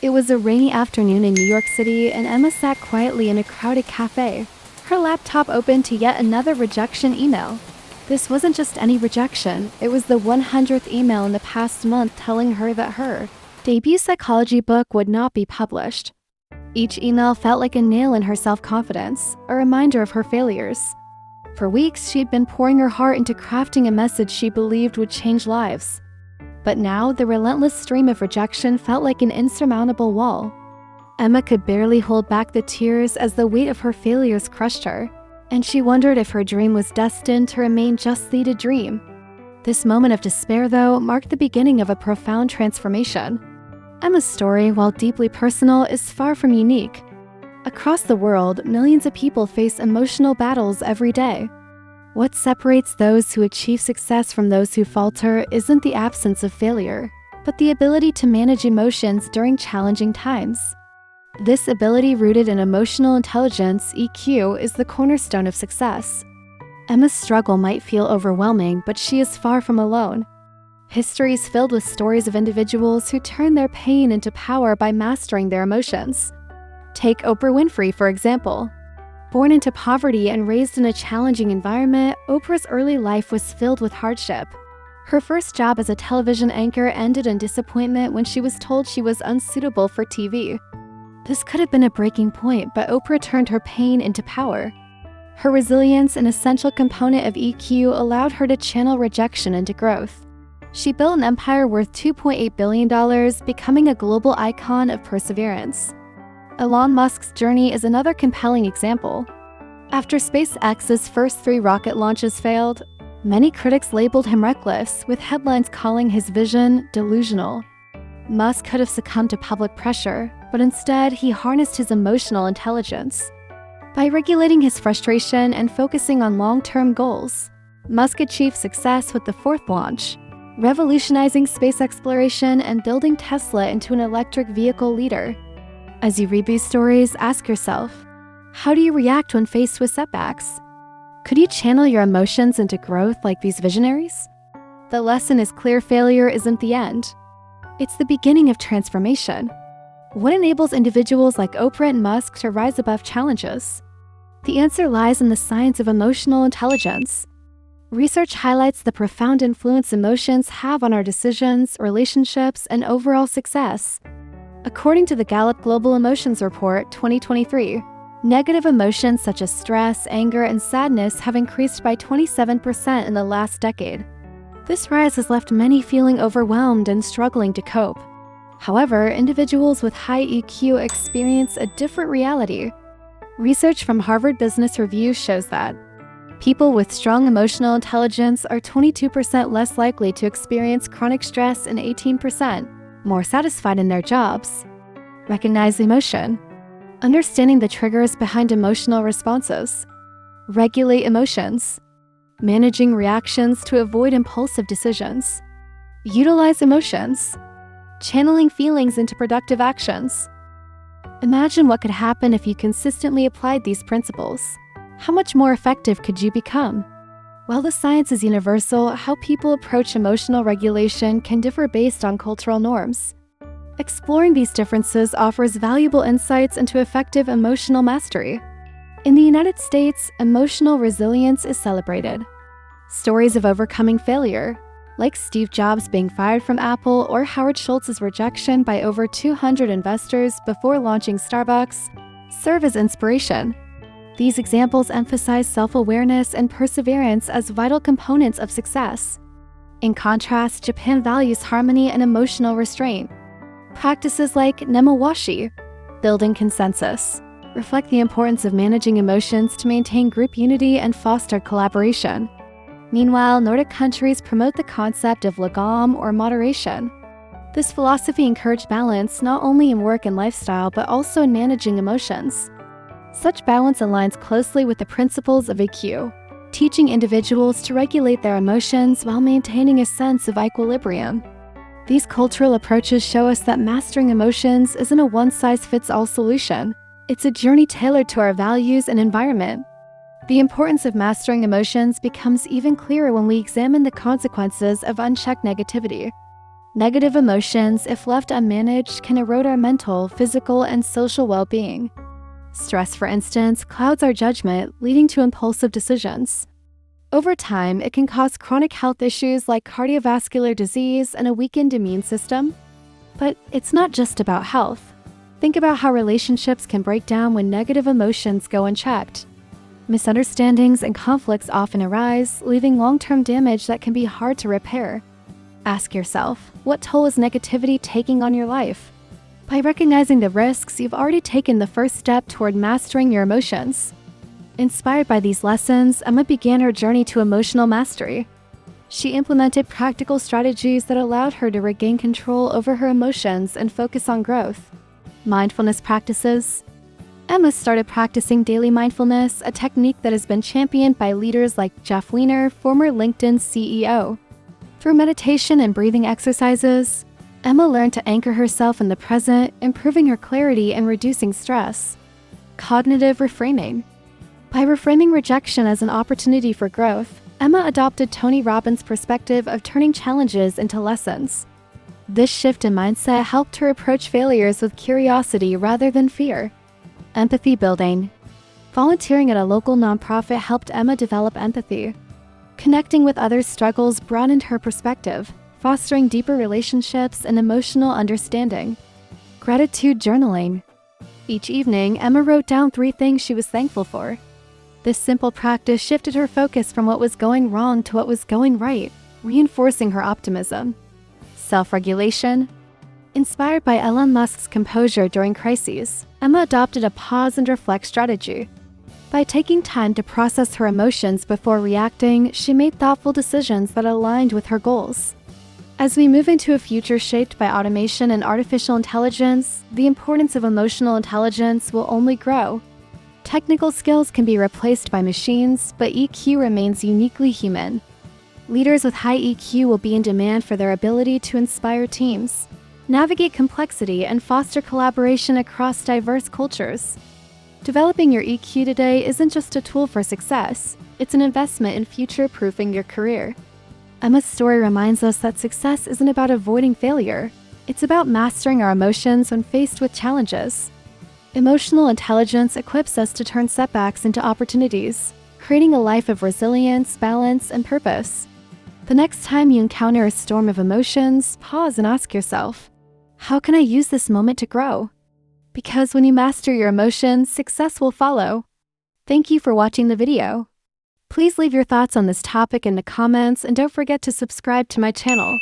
It was a rainy afternoon in New York City, and Emma sat quietly in a crowded cafe, her laptop open to yet another rejection email. This wasn't just any rejection, it was the 100th email in the past month telling her that her debut psychology book would not be published. Each email felt like a nail in her self-confidence, a reminder of her failures. For weeks, she'd been pouring her heart into crafting a message she believed would change lives. But now, the relentless stream of rejection felt like an insurmountable wall. Emma could barely hold back the tears as the weight of her failures crushed her, and she wondered if her dream was destined to remain justly a dream. This moment of despair, though, marked the beginning of a profound transformation. Emma's story, while deeply personal, is far from unique. Across the world, millions of people face emotional battles every day. What separates those who achieve success from those who falter isn't the absence of failure, but the ability to manage emotions during challenging times. This ability, rooted in emotional intelligence, EQ, is the cornerstone of success. Emma's struggle might feel overwhelming, but she is far from alone. History is filled with stories of individuals who turn their pain into power by mastering their emotions. Take Oprah Winfrey, for example. Born into poverty and raised in a challenging environment, Oprah's early life was filled with hardship. Her first job as a television anchor ended in disappointment when she was told she was unsuitable for TV. This could have been a breaking point, but Oprah turned her pain into power. Her resilience, an essential component of EQ, allowed her to channel rejection into growth. She built an empire worth $2.8 billion, becoming a global icon of perseverance. Elon Musk's journey is another compelling example. After SpaceX's first 3 rocket launches failed, many critics labeled him reckless, with headlines calling his vision delusional. Musk could have succumbed to public pressure, but instead he harnessed his emotional intelligence. By regulating his frustration and focusing on long-term goals, Musk achieved success with the 4th launch, revolutionizing space exploration and building Tesla into an electric vehicle leader. As you read these stories, ask yourself, how do you react when faced with setbacks? Could you channel your emotions into growth like these visionaries? The lesson is clear: failure isn't the end. It's the beginning of transformation. What enables individuals like Oprah and Musk to rise above challenges? The answer lies in the science of emotional intelligence. Research highlights the profound influence emotions have on our decisions, relationships, and overall success. According to the Gallup Global Emotions Report 2023, negative emotions such as stress, anger, and sadness have increased by 27% in the last decade. This rise has left many feeling overwhelmed and struggling to cope. However, individuals with high EQ experience a different reality. Research from Harvard Business Review shows that people with strong emotional intelligence are 22% less likely to experience chronic stress and 18% more satisfied in their jobs. Recognize emotion. Understanding the triggers behind emotional responses. Regulate emotions. Managing reactions to avoid impulsive decisions. Utilize emotions. Channeling feelings into productive actions. Imagine what could happen if you consistently applied these principles. How much more effective could you become? While the science is universal, how people approach emotional regulation can differ based on cultural norms. Exploring these differences offers valuable insights into effective emotional mastery. In the United States, emotional resilience is celebrated. Stories of overcoming failure, like Steve Jobs being fired from Apple or Howard Schultz's rejection by over 200 investors before launching Starbucks, serve as inspiration. These examples emphasize self-awareness and perseverance as vital components of success. In contrast, Japan values harmony and emotional restraint. Practices like nemawashi, building consensus, reflect the importance of managing emotions to maintain group unity and foster collaboration. Meanwhile, Nordic countries promote the concept of lagom, or moderation. This philosophy encouraged balance not only in work and lifestyle, but also in managing emotions. Such balance aligns closely with the principles of EQ, teaching individuals to regulate their emotions while maintaining a sense of equilibrium. These cultural approaches show us that mastering emotions isn't a one-size-fits-all solution. It's a journey tailored to our values and environment. The importance of mastering emotions becomes even clearer when we examine the consequences of unchecked negativity. Negative emotions, if left unmanaged, can erode our mental, physical, and social well-being. Stress, for instance, clouds our judgment, leading to impulsive decisions. Over time, it can cause chronic health issues like cardiovascular disease and a weakened immune system. But it's not just about health. Think about how relationships can break down when negative emotions go unchecked. Misunderstandings and conflicts often arise, leaving long-term damage that can be hard to repair. Ask yourself, what toll is negativity taking on your life? By recognizing the risks, you've already taken the first step toward mastering your emotions. Inspired by these lessons, Emma began her journey to emotional mastery. She implemented practical strategies that allowed her to regain control over her emotions and focus on growth. Mindfulness practices. Emma started practicing daily mindfulness, a technique that has been championed by leaders like Jeff Weiner, former LinkedIn CEO. Through meditation and breathing exercises, Emma learned to anchor herself in the present, improving her clarity and reducing stress. Cognitive reframing. By reframing rejection as an opportunity for growth, Emma adopted Tony Robbins' perspective of turning challenges into lessons. This shift in mindset helped her approach failures with curiosity rather than fear. Empathy building. Volunteering at a local nonprofit helped Emma develop empathy. Connecting with others' struggles broadened her perspective, fostering deeper relationships and emotional understanding. Gratitude journaling. Each evening, Emma wrote down 3 things she was thankful for. This simple practice shifted her focus from what was going wrong to what was going right, reinforcing her optimism. Self-regulation. Inspired by Elon Musk's composure during crises, Emma adopted a pause and reflect strategy. By taking time to process her emotions before reacting, she made thoughtful decisions that aligned with her goals. As we move into a future shaped by automation and artificial intelligence, the importance of emotional intelligence will only grow. Technical skills can be replaced by machines, but EQ remains uniquely human. Leaders with high EQ will be in demand for their ability to inspire teams, navigate complexity, and foster collaboration across diverse cultures. Developing your EQ today isn't just a tool for success, it's an investment in future-proofing your career. Emma's story reminds us that success isn't about avoiding failure, it's about mastering our emotions when faced with challenges. Emotional intelligence equips us to turn setbacks into opportunities, creating a life of resilience, balance, and purpose. The next time you encounter a storm of emotions, pause and ask yourself, how can I use this moment to grow? Because when you master your emotions, success will follow. Thank you for watching the video. Please leave your thoughts on this topic in the comments and don't forget to subscribe to my channel.